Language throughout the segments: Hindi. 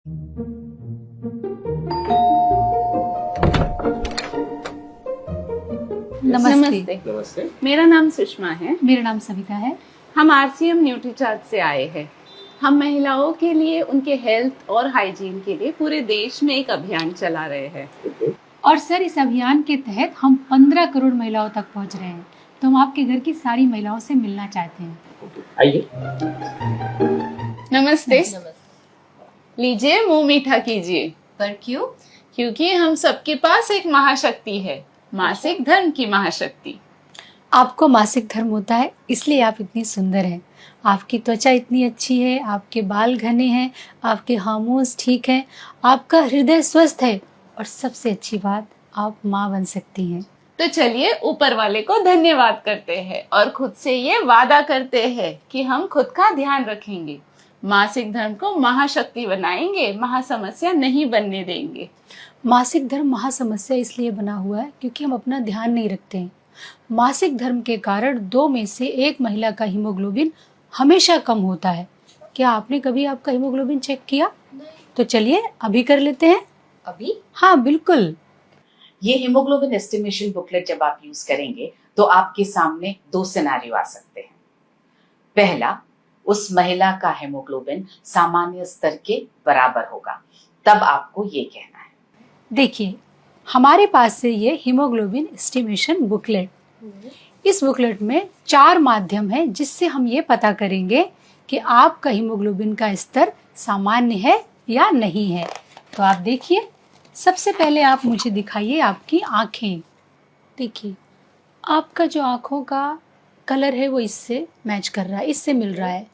नमस्ते। नमस्ते। मेरा नाम सुषमा है। मेरा नाम सविता है। हम RCM न्यूट्रीचार्ट से आए हैं। हम महिलाओं के लिए उनके हेल्थ और हाइजीन के लिए पूरे देश में एक अभियान चला रहे हैं। और सर, इस अभियान के तहत हम 15 करोड़ महिलाओं तक पहुंच रहे हैं। तो हम आपके घर की सारी महिलाओं से मिलना चाहते हैं। आइए। नमस्ते। लीजिए, मुंह मीठा कीजिए। पर क्यों? क्योंकि हम सबके पास एक महाशक्ति है, मासिक धर्म की महाशक्ति। आपको मासिक धर्म होता है, इसलिए आप इतनी सुंदर हैं। आपकी त्वचा इतनी अच्छी है, आपके बाल घने हैं, आपके हार्मोन्स ठीक हैं, आपका हृदय स्वस्थ है और सबसे अच्छी बात, आप माँ बन सकती हैं। तो चलिए ऊपर वाले को धन्यवाद करते हैं और खुद से ये वादा करते हैं कि हम खुद का ध्यान रखेंगे, मासिक धर्म को महाशक्ति बनाएंगे, महासमस्या नहीं बनने देंगे। मासिक धर्म महासमस्या इसलिए बना हुआ है क्योंकि हम अपना ध्यान नहीं रखते हैं। मासिक धर्म के कारण 2 में से 1 महिला का हीमोग्लोबिन हमेशा कम होता है। क्या आपने कभी आपका हीमोग्लोबिन चेक किया? तो चलिए अभी कर लेते हैं। अभी? हाँ बिल्कुल। ये हीमोग्लोबिन एस्टिमेशन बुकलेट जब आप यूज करेंगे तो आपके सामने 2 सिनेरियो आ सकते हैं। पहला, उस महिला का हीमोग्लोबिन सामान्य स्तर के बराबर होगा, तब आपको ये कहना है। देखिए, हमारे पास से ये हीमोग्लोबिन एस्टिमेशन बुकलेट, इस बुकलेट में 4 माध्यम है जिससे हम ये पता करेंगे कि आपका हीमोग्लोबिन का स्तर सामान्य है या नहीं है। तो आप देखिए, सबसे पहले आप मुझे दिखाइए आपकी आँखें। देखिए, आपका जो आँखों का कलर है वो इससे मैच कर रहा है, इससे मिल रहा है।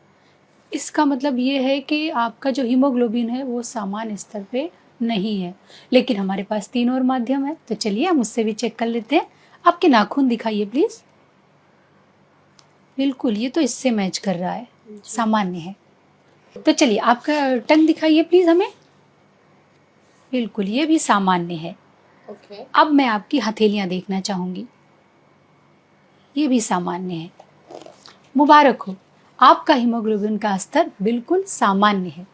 इसका मतलब ये है कि आपका जो हीमोग्लोबिन है वो सामान्य स्तर पे नहीं है। लेकिन हमारे पास 3 और माध्यम है, तो चलिए हम उससे भी चेक कर लेते हैं। आपके नाखून दिखाइए प्लीज। बिल्कुल, ये तो इससे मैच कर रहा है, सामान्य है। तो चलिए आपका टंग दिखाइए प्लीज हमें। बिल्कुल, ये भी सामान्य है। ओके। अब मैं आपकी हथेलियां देखना चाहूंगी, ये भी सामान्य है। मुबारक हो, आपका हीमोग्लोबिन का स्तर बिल्कुल सामान्य है।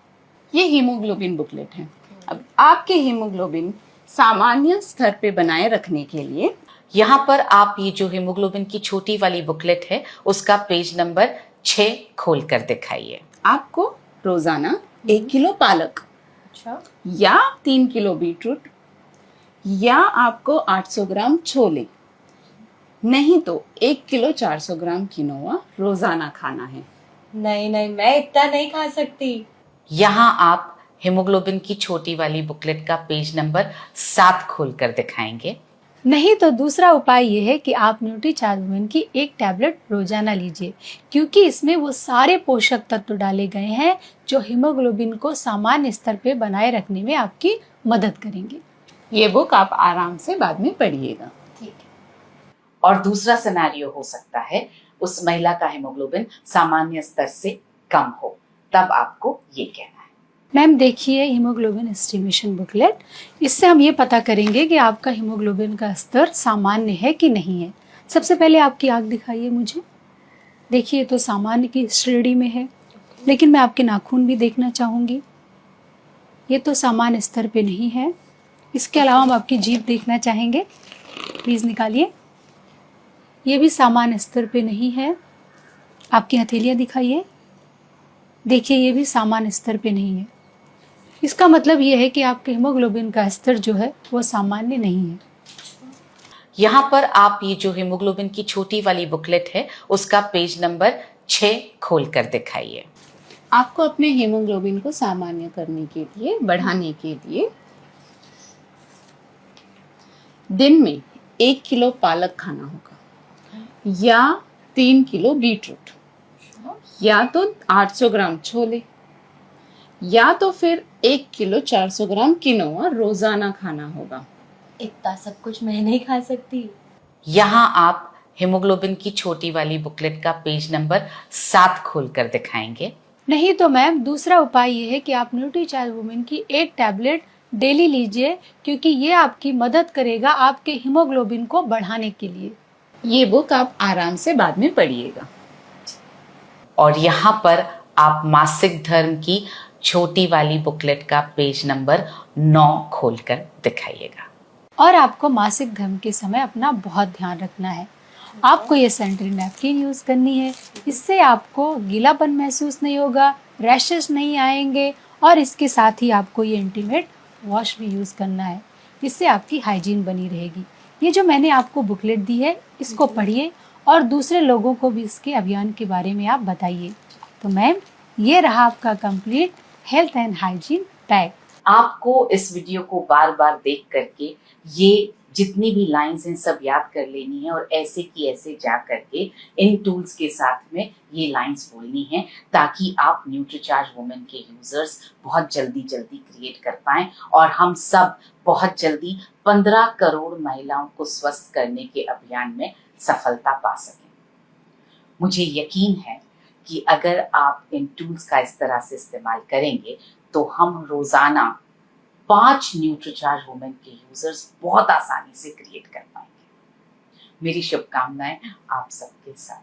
ये हीमोग्लोबिन बुकलेट है। अब आपके हीमोग्लोबिन सामान्य स्तर पे बनाए रखने के लिए यहाँ पर आप ये जो हीमोग्लोबिन की छोटी वाली बुकलेट है उसका पेज नंबर 6 खोल कर दिखाइए। आपको रोजाना 1 किलो पालक या 3 किलो बीटरूट या आपको 800 ग्राम छोले, नहीं तो 1 किलो 400 ग्राम किनोआ रोजाना खाना है। नहीं, मैं इतना नहीं खा सकती। यहाँ आप हीमोग्लोबिन की छोटी वाली बुकलेट का पेज नंबर 7 खोल कर दिखाएंगे। नहीं तो दूसरा उपाय ये है कि आप न्यूट्रीचार्ज वुमेन की 1 टैबलेट रोजाना लीजिए, क्योंकि इसमें वो सारे पोषक तत्व डाले गए हैं जो हीमोग्लोबिन को सामान्य स्तर पे बनाए रखने में आपकी मदद करेंगे। ये बुक आप आराम से बाद में पढ़िएगा। और दूसरा सिनेरियो हो सकता है उस महिला का हीमोग्लोबिन सामान्य स्तर से कम हो, तब आपको ये कहना है। मैम देखिए, हीमोग्लोबिन एस्टिमेशन बुकलेट, इससे हम ये पता करेंगे कि आपका हीमोग्लोबिन का स्तर सामान्य है कि नहीं है। सबसे पहले आपकी आँख दिखाइए मुझे। देखिए, तो सामान्य की श्रेणी में है, लेकिन मैं आपके नाखून भी देखना चाहूँगी। ये तो सामान्य स्तर पे नहीं है। इसके अलावा हम आपकी जीभ देखना चाहेंगे, प्लीज़ निकालिए। ये भी सामान्य स्तर पे नहीं है। आपकी हथेलियाँ दिखाइए। देखिए, ये भी सामान्य स्तर पे नहीं है। इसका मतलब ये है कि आपके हीमोग्लोबिन का स्तर जो है वो सामान्य नहीं है। यहाँ पर आप ये जो हीमोग्लोबिन की छोटी वाली बुकलेट है उसका पेज नंबर 6 खोल कर दिखाइए। आपको अपने हीमोग्लोबिन को सामान्य करने के लिए, बढ़ाने के लिए दिन में 1 किलो पालक खाना होगा या 3 किलो बीटरूट या तो 800 ग्राम छोले या तो फिर 1 किलो 400 ग्राम किनोआ रोजाना खाना होगा। इतना सब कुछ मैं नहीं खा सकती। यहाँ आप हीमोग्लोबिन की छोटी वाली बुकलेट का पेज नंबर 7 खोल कर दिखाएंगे। नहीं तो मैम, दूसरा उपाय ये है कि आप न्यूट्रीचार्ज वुमेन की 1 टैबलेट डेली लीजिए, क्योंकि ये आपकी मदद करेगा आपके हीमोग्लोबिन को बढ़ाने के लिए। ये बुक आप आराम से बाद में पढ़िएगा। और यहाँ पर आप मासिक धर्म की छोटी वाली बुकलेट का पेज नंबर 9 खोलकर दिखाइएगा। और आपको मासिक धर्म के समय अपना बहुत ध्यान रखना है। आपको ये सैनिटरी नैपकिन यूज़ करनी है। इससे आपको गीलापन महसूस नहीं होगा, रैशेस नहीं आएंगे और इसके साथ ही आपको ये इंटीमेट वॉश भी यूज़ करना है। इससे आपकी हाइजीन बनी रहेगी। ये जो मैंने आपको बुकलेट दी है, इसको पढ़िए और दूसरे लोगों को भी इसके अभियान के बारे में आप बताइए। तो मैम, ये रहा आपका complete health and hygiene pack. आपको इस वीडियो को बार बार देख करके ये जितनी भी लाइंस हैं सब याद कर लेनी है और ऐसे की ऐसे जा करके इन टूल्स के साथ में ये लाइंस बोलनी है, ताकि आप न्यूट्रीचार्ज वुमेन के यूजर्स बहुत जल्दी क्रिएट कर पाएं और हम सब बहुत जल्दी 15 करोड़ महिलाओं को स्वस्थ करने के अभियान में सफलता पा सकें। मुझे यकीन है कि अगर आप इन टूल्स का इस तरह से इस्तेमाल करेंगे तो हम रोजाना 5 न्यूट्रीचार्ज वुमेन के यूजर्स बहुत आसानी से क्रिएट कर पाएंगे। मेरी शुभकामनाएं आप सबके साथ।